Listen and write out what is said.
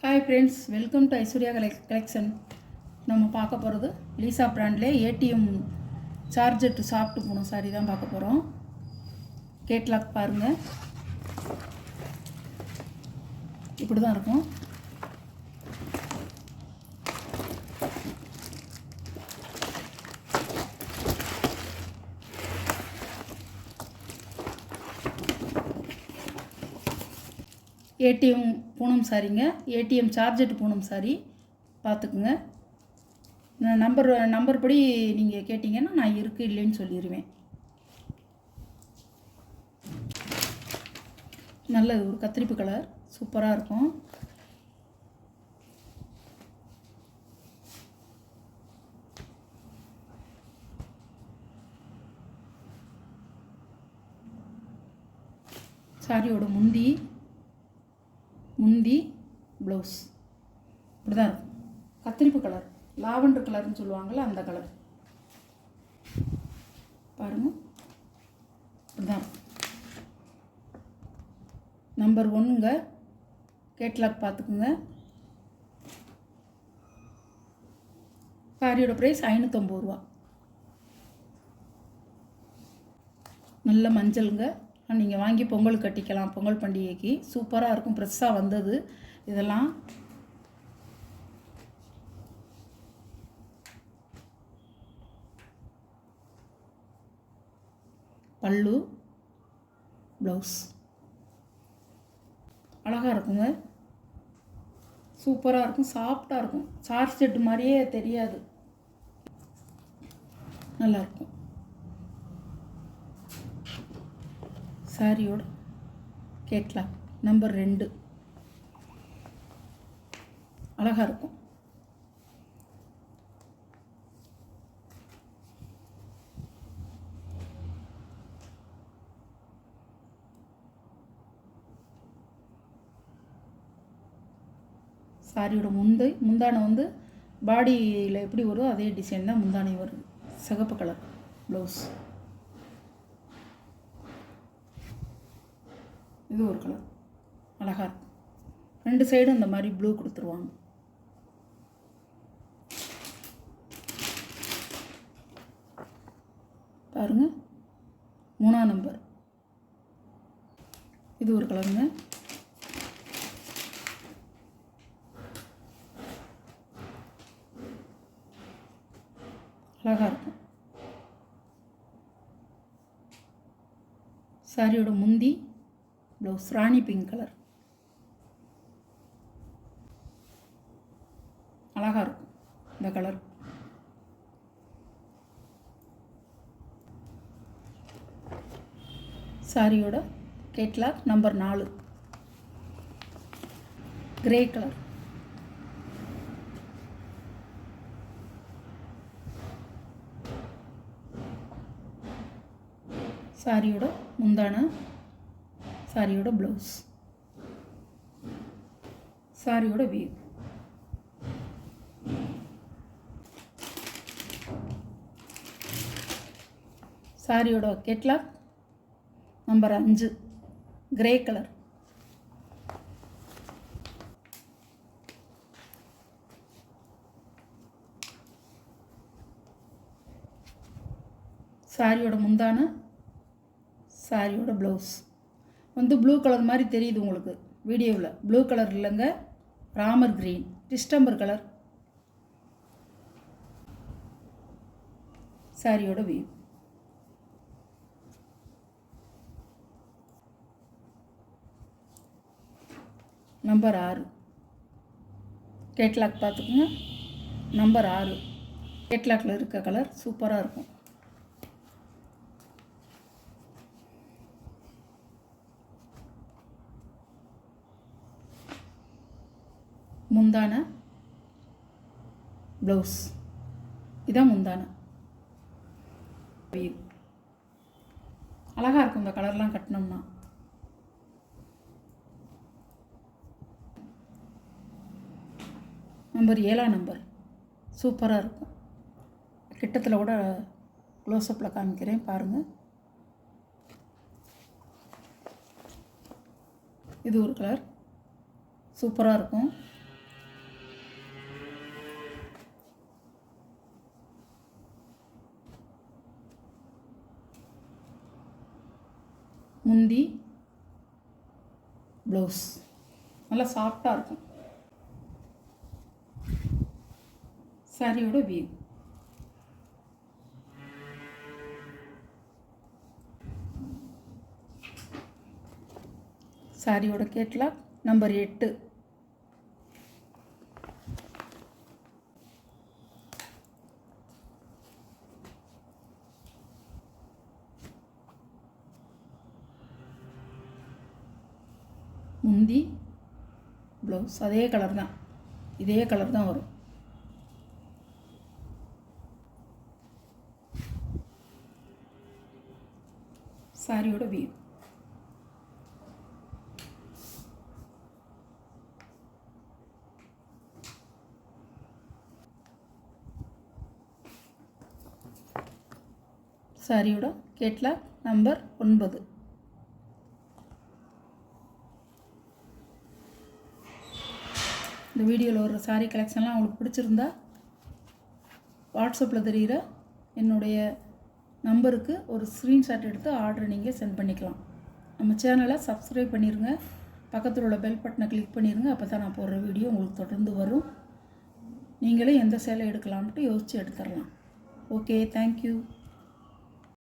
Hi friends, welcome to Aishwarya collection. நம்ம பார்க்க போகிறது லீசா பிராண்டில் ஏடிஎம் சார்ஜர் சாப்பிட்டு போகணும் சாரி தான் பார்க்க போகிறோம். கேட்லாக் பாருங்கள், இப்படி தான் இருக்கும். ஏடிஎம் பூனம் சாரிங்க, ஏடிஎம் சார்ஜெட் பூனம் சாரி பார்த்துக்குங்க. நான் நம்பர் படி நீங்கள் கேட்டிங்கன்னா நான் இருக்குது இல்லைன்னு சொல்லிடுவேன். நல்லது, ஒரு கத்திரிப்பு கலர் சூப்பராக இருக்கும். சாரியோட முந்தி ப்ளவுஸ் இப்படி தான் இருக்கும். கத்திரிப்பு கலர், லாவெண்டர் கலர்னு சொல்லுவாங்கள்ல அந்த கலர் பாருங்கள், இப்படி தான் இருக்கும். நம்பர் 1ங்க, கேட்லாக் பார்த்துக்குங்க. சாரியோட ப்ரைஸ் 550 ரூபா. நல்ல மஞ்சளுங்க, நீங்கள் வாங்கி பொங்கல் கட்டிக்கலாம். பொங்கல் பண்டிகைக்கு சூப்பராக இருக்கும். ஃப்ரெஷ்ஷாக வந்தது இதெல்லாம். பல்லு, ப்ளவுஸ் அழகாக இருக்குங்க, சூப்பராக இருக்கும், சாஃப்டாக இருக்கும். சார்ஜ் செட்டு மாதிரியே தெரியாது, நல்லாயிருக்கும். சாரியோட கேட்லாக் நம்பர் 2 அழகாக இருக்கும். சாரியோட முந்தானை வந்து பாடியில் எப்படி வரும் அதே டிசைன் தான் முந்தானை வருது. சிகப்பு கலர் ப்ளவுஸ், இது ஒரு கலர் அழகாக இருக்கும். 2 சைடும் இந்த மாதிரி ப்ளூ கொடுத்துருவாங்க. பாருங்கள், 3ஆம் நம்பர், இது ஒரு கலருங்க. அழகாக இருக்கும். சாரியோட முந்தி ப்ளவுஸ் ராணி பிங்க் கலர் அழகாக இருக்கும். இந்த கலர் சாரியோட கேட்லாக் நம்பர் 4 கிரே கலர். சாரியோட முந்தானை, சாரியோட ப்ளவுஸ், சாரியோட வியூ. சாரியோட கேட்லாக் நம்பர் 5 கிரே கலர். சாரியோட முந்தானை, சாரியோட ப்ளவுஸ் வந்து ப்ளூ கலர் மாதிரி தெரியுது உங்களுக்கு வீடியோவில். ப்ளூ கலர் இல்லைங்க, ராமர் க்ரீன், டிஸ்டம்பர் கலர். சாரியோட வியூ. நம்பர் 6 கேட்லாக் பார்த்துக்குங்க. நம்பர் 6 கேட்லாக்கில் இருக்க கலர் சூப்பராக இருக்கும். முந்தானை, ப்ளவுஸ், இதான் முந்தானை. அழகாக இருக்கும் இந்த கலர்லாம் கட்டினோம்னா. நம்பர் 7ஆம் நம்பர் சூப்பராக இருக்கும். கிட்டத்தில் கூட க்ளோஸ்அப்பில் காமிக்கிறேன் பாருங்கள். இது ஒரு கலர் சூப்பராக இருக்கும். முந்தி, ப்ளவுஸ். நல்லா சாஃப்டாக இருக்கும். சாரியோட வியூ. சாரியோட கேட்லாக் நம்பர் 8. முந்தி, ப்ளவுஸ் அதே கலர் தான், இதே கலர் தான் வரும். சாரியோட வியூ. சாரியோட கேட்லாக் நம்பர் 9. இந்த வீடியோவில் ஒரு சாரீ கலெக்ஷன்லாம் உங்களுக்கு பிடிச்சிருந்தா வாட்ஸ்அப்பில் தெரிகிற என்னுடைய நம்பருக்கு ஒரு ஸ்க்ரீன்ஷாட் எடுத்து ஆர்டரை நீங்கள் சென்ட் பண்ணிக்கலாம். நம்ம சேனலை சப்ஸ்கிரைப் பண்ணிடுங்க, பக்கத்தில் உள்ள பெல் பட்டனை கிளிக் பண்ணிடுங்க. அப்போ தான் நான் போடுற வீடியோ உங்களுக்கு தொடர்ந்து வரும். நீங்களே எந்த சேலை எடுக்கலாம்ட்டு யோசித்து எடுத்துடலாம். Okay, thank you.